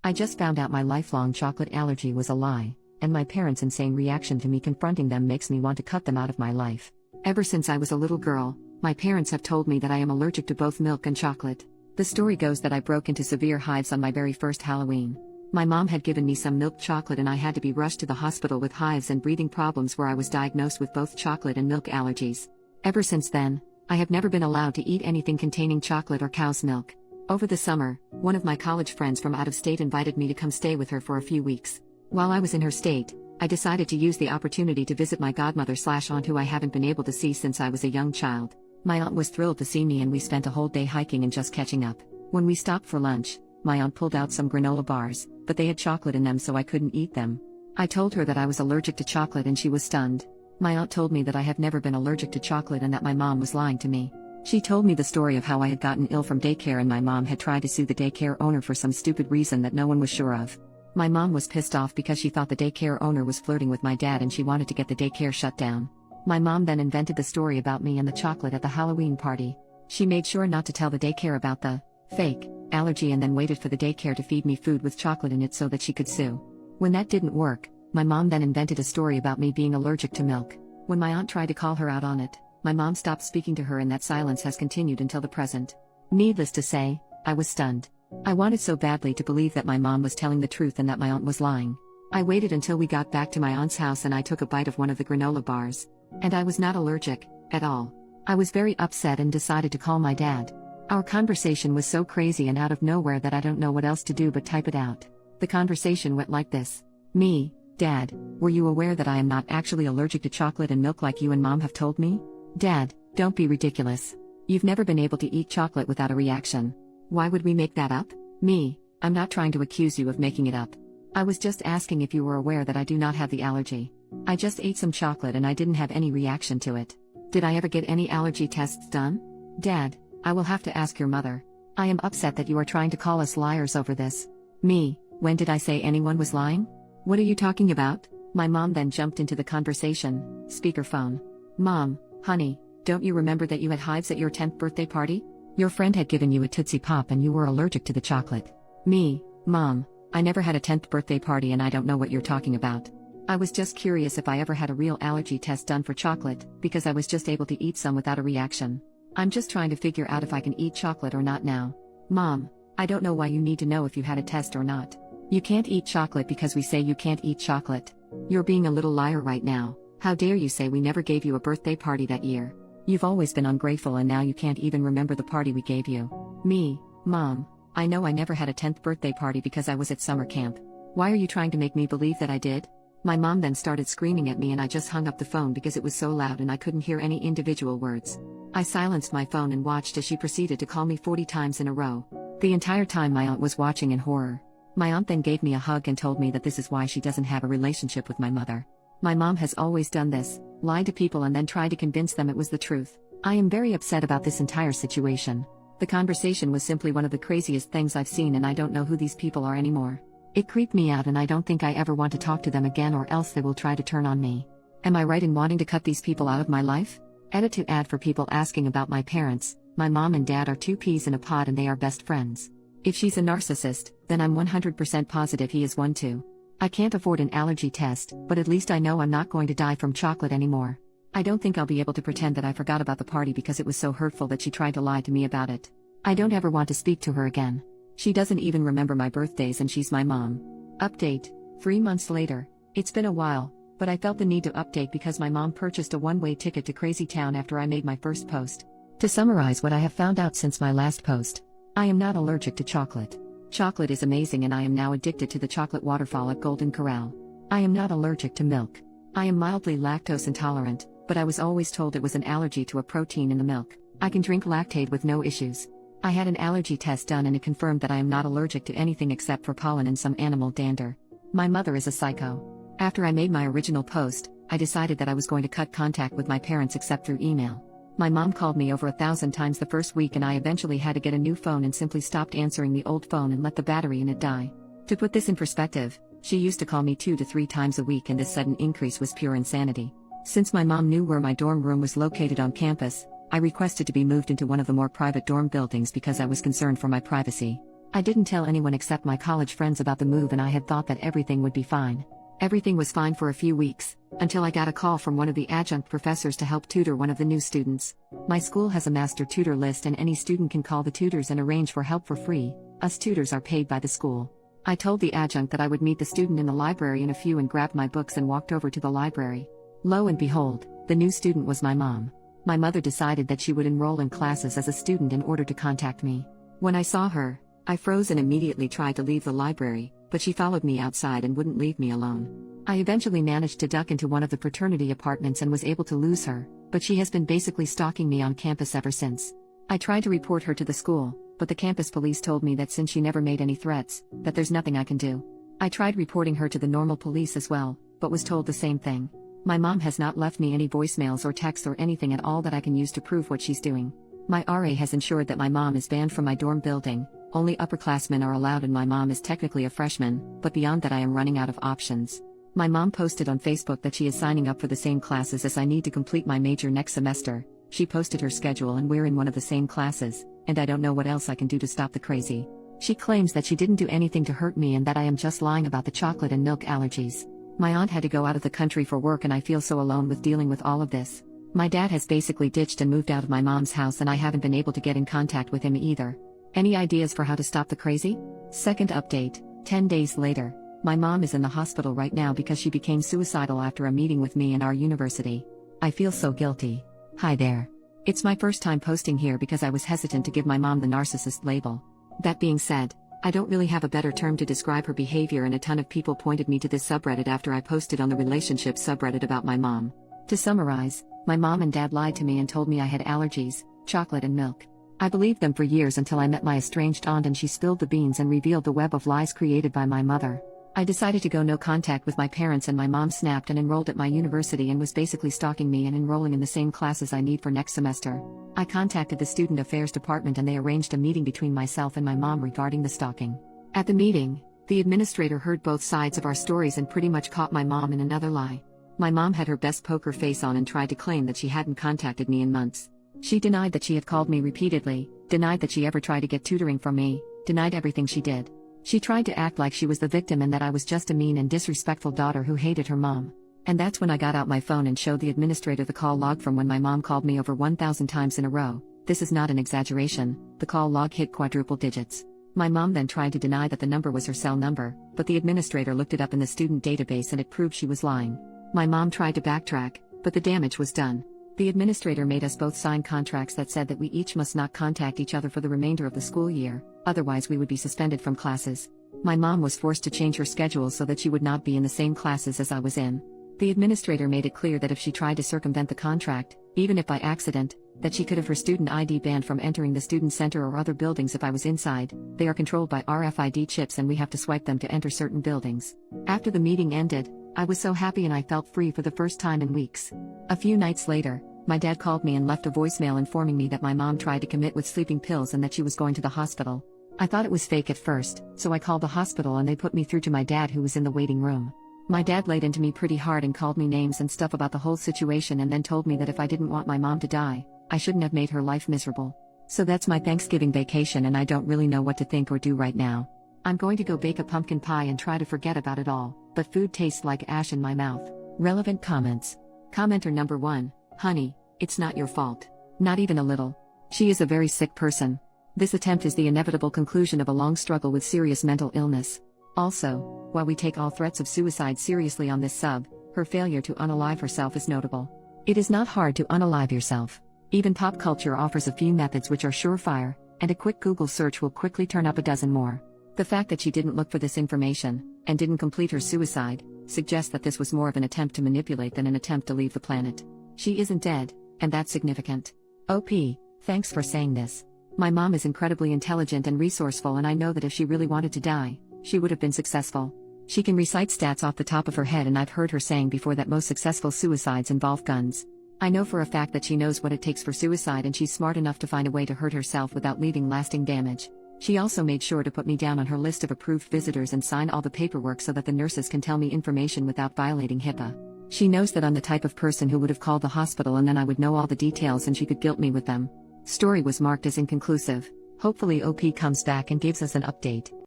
I just found out my lifelong chocolate allergy was a lie, and my parents' insane reaction to me confronting them makes me want to cut them out of my life. Ever since I was a little girl, my parents have told me that I am allergic to both milk and chocolate. The story goes that I broke into severe hives on my very first Halloween. My mom had given me some milk chocolate and I had to be rushed to the hospital with hives and breathing problems where I was diagnosed with both chocolate and milk allergies. Ever since then, I have never been allowed to eat anything containing chocolate or cow's milk. Over the summer, one of my college friends from out of state invited me to come stay with her for a few weeks. While I was in her state, I decided to use the opportunity to visit my godmother/aunt who I haven't been able to see since I was a young child. My aunt was thrilled to see me and we spent a whole day hiking and just catching up. When we stopped for lunch, my aunt pulled out some granola bars, but they had chocolate in them so I couldn't eat them. I told her that I was allergic to chocolate and she was stunned. My aunt told me that I have never been allergic to chocolate and that my mom was lying to me. She told me the story of how I had gotten ill from daycare and my mom had tried to sue the daycare owner for some stupid reason that no one was sure of. My mom was pissed off because she thought the daycare owner was flirting with my dad and she wanted to get the daycare shut down. My mom then invented the story about me and the chocolate at the Halloween party. She made sure not to tell the daycare about the fake allergy and then waited for the daycare to feed me food with chocolate in it so that she could sue. When that didn't work, my mom then invented a story about me being allergic to milk. When my aunt tried to call her out on it, my mom stopped speaking to her and that silence has continued until the present. Needless to say, I was stunned. I wanted so badly to believe that my mom was telling the truth and that my aunt was lying. I waited until we got back to my aunt's house and I took a bite of one of the granola bars. And I was not allergic, at all. I was very upset and decided to call my dad. Our conversation was so crazy and out of nowhere that I don't know what else to do but type it out. The conversation went like this. Me, Dad, were you aware that I am not actually allergic to chocolate and milk like you and Mom have told me? Dad, don't be ridiculous. You've never been able to eat chocolate without a reaction. Why would we make that up? Me, I'm not trying to accuse you of making it up. I was just asking if you were aware that I do not have the allergy. I just ate some chocolate and I didn't have any reaction to it. Did I ever get any allergy tests done? Dad, I will have to ask your mother. I am upset that you are trying to call us liars over this. Me, when did I say anyone was lying? What are you talking about? My mom then jumped into the conversation. Speakerphone. Mom, honey, don't you remember that you had hives at your 10th birthday party? Your friend had given you a Tootsie Pop and you were allergic to the chocolate. Me, Mom, I never had a 10th birthday party and I don't know what you're talking about. I was just curious if I ever had a real allergy test done for chocolate, because I was just able to eat some without a reaction. I'm just trying to figure out if I can eat chocolate or not now. Mom, I don't know why you need to know if you had a test or not. You can't eat chocolate because we say you can't eat chocolate. You're being a little liar right now. How dare you say we never gave you a birthday party that year? You've always been ungrateful and now you can't even remember the party we gave you. Me, Mom, I know I never had a 10th birthday party because I was at summer camp. Why are you trying to make me believe that I did? My mom then started screaming at me and I just hung up the phone because it was so loud and I couldn't hear any individual words. I silenced my phone and watched as she proceeded to call me 40 times in a row. The entire time my aunt was watching in horror. My aunt then gave me a hug and told me that this is why she doesn't have a relationship with my mother. My mom has always done this, lied to people and then tried to convince them it was the truth. I am very upset about this entire situation. The conversation was simply one of the craziest things I've seen and I don't know who these people are anymore. It creeped me out and I don't think I ever want to talk to them again or else they will try to turn on me. Am I right in wanting to cut these people out of my life? Edit to add for people asking about my parents. My mom and dad are two peas in a pod and they are best friends. If she's a narcissist, then I'm 100% positive he is one too. I can't afford an allergy test, but at least I know I'm not going to die from chocolate anymore. I don't think I'll be able to pretend that I forgot about the party because it was so hurtful that she tried to lie to me about it. I don't ever want to speak to her again. She doesn't even remember my birthdays and she's my mom. Update. 3 months later. It's been a while, but I felt the need to update because my mom purchased a one-way ticket to Crazy Town after I made my first post. To summarize what I have found out since my last post. I am not allergic to chocolate. Chocolate is amazing and I am now addicted to the chocolate waterfall at Golden Corral. I am not allergic to milk. I am mildly lactose intolerant, but I was always told it was an allergy to a protein in the milk. I can drink Lactaid with no issues. I had an allergy test done and it confirmed that I am not allergic to anything except for pollen and some animal dander. My mother is a psycho. After I made my original post, I decided that I was going to cut contact with my parents except through email. My mom called me over 1,000 times the first week and I eventually had to get a new phone and simply stopped answering the old phone and let the battery in it die. To put this in perspective, she used to call me 2 to 3 times a week and this sudden increase was pure insanity. Since my mom knew where my dorm room was located on campus, I requested to be moved into one of the more private dorm buildings because I was concerned for my privacy. I didn't tell anyone except my college friends about the move, and I had thought that everything would be fine. Everything was fine for a few weeks, until I got a call from one of the adjunct professors to help tutor one of the new students. My school has a master tutor list, and any student can call the tutors and arrange for help for free. Us tutors are paid by the school. I told the adjunct that I would meet the student in the library in a few and grabbed my books and walked over to the library. Lo and behold, the new student was my mom. My mother decided that she would enroll in classes as a student in order to contact me. When I saw her, I froze and immediately tried to leave the library, but she followed me outside and wouldn't leave me alone. I eventually managed to duck into one of the fraternity apartments and was able to lose her, but she has been basically stalking me on campus ever since. I tried to report her to the school, but the campus police told me that since she never made any threats, that there's nothing I can do. I tried reporting her to the normal police as well, but was told the same thing. My mom has not left me any voicemails or texts or anything at all that I can use to prove what she's doing. My RA has ensured that my mom is banned from my dorm building. Only upperclassmen are allowed, and my mom is technically a freshman, but beyond that I am running out of options. My mom posted on Facebook that she is signing up for the same classes as I need to complete my major next semester. She posted her schedule and we're in one of the same classes, and I don't know what else I can do to stop the crazy. She claims that she didn't do anything to hurt me and that I am just lying about the chocolate and milk allergies. My aunt had to go out of the country for work, and I feel so alone with dealing with all of this. My dad has basically ditched and moved out of my mom's house, and I haven't been able to get in contact with him either. Any ideas for how to stop the crazy? Second update, 10 days later. My mom is in the hospital right now because she became suicidal after a meeting with me and our university. I feel so guilty. Hi there. It's my first time posting here because I was hesitant to give my mom the narcissist label. That being said, I don't really have a better term to describe her behavior, and a ton of people pointed me to this subreddit after I posted on the relationship subreddit about my mom. To summarize, my mom and dad lied to me and told me I had allergies, chocolate and milk. I believed them for years until I met my estranged aunt and she spilled the beans and revealed the web of lies created by my mother. I decided to go no contact with my parents, and my mom snapped and enrolled at my university and was basically stalking me and enrolling in the same classes I need for next semester. I contacted the student affairs department and they arranged a meeting between myself and my mom regarding the stalking. At the meeting, the administrator heard both sides of our stories and pretty much caught my mom in another lie. My mom had her best poker face on and tried to claim that she hadn't contacted me in months. She denied that she had called me repeatedly, denied that she ever tried to get tutoring from me, denied everything she did. She tried to act like she was the victim and that I was just a mean and disrespectful daughter who hated her mom. And that's when I got out my phone and showed the administrator the call log from when my mom called me over 1,000 times in a row. This is not an exaggeration, the call log hit quadruple digits. My mom then tried to deny that the number was her cell number, but the administrator looked it up in the student database and it proved she was lying. My mom tried to backtrack, but the damage was done. The administrator made us both sign contracts that said that we each must not contact each other for the remainder of the school year, otherwise we would be suspended from classes. My mom was forced to change her schedule so that she would not be in the same classes as I was in. The administrator made it clear that if she tried to circumvent the contract, even if by accident, that she could have her student ID banned from entering the student center or other buildings if I was inside. They are controlled by RFID chips and we have to swipe them to enter certain buildings. After the meeting ended, I was so happy and I felt free for the first time in weeks. A few nights later, my dad called me and left a voicemail informing me that my mom tried to commit with sleeping pills and that she was going to the hospital. I thought it was fake at first, so I called the hospital and they put me through to my dad, who was in the waiting room. My dad laid into me pretty hard and called me names and stuff about the whole situation, and then told me that if I didn't want my mom to die, I shouldn't have made her life miserable. So that's my Thanksgiving vacation, and I don't really know what to think or do right now. I'm going to go bake a pumpkin pie and try to forget about it all, but food tastes like ash in my mouth. Relevant comments. Commenter number 1, honey, it's not your fault. Not even a little. She is a very sick person. This attempt is the inevitable conclusion of a long struggle with serious mental illness. Also, while we take all threats of suicide seriously on this sub, her failure to unalive herself is notable. It is not hard to unalive yourself. Even pop culture offers a few methods which are surefire, and a quick Google search will quickly turn up a dozen more. The fact that she didn't look for this information, and didn't complete her suicide, suggests that this was more of an attempt to manipulate than an attempt to leave the planet. She isn't dead, and that's significant. OP, thanks for saying this. My mom is incredibly intelligent and resourceful, and I know that if she really wanted to die, she would have been successful. She can recite stats off the top of her head, and I've heard her saying before that most successful suicides involve guns. I know for a fact that she knows what it takes for suicide, and she's smart enough to find a way to hurt herself without leaving lasting damage. She also made sure to put me down on her list of approved visitors and sign all the paperwork so that the nurses can tell me information without violating HIPAA. She knows that I'm the type of person who would have called the hospital, and then I would know all the details and she could guilt me with them. Story was marked as inconclusive. Hopefully OP comes back and gives us an update.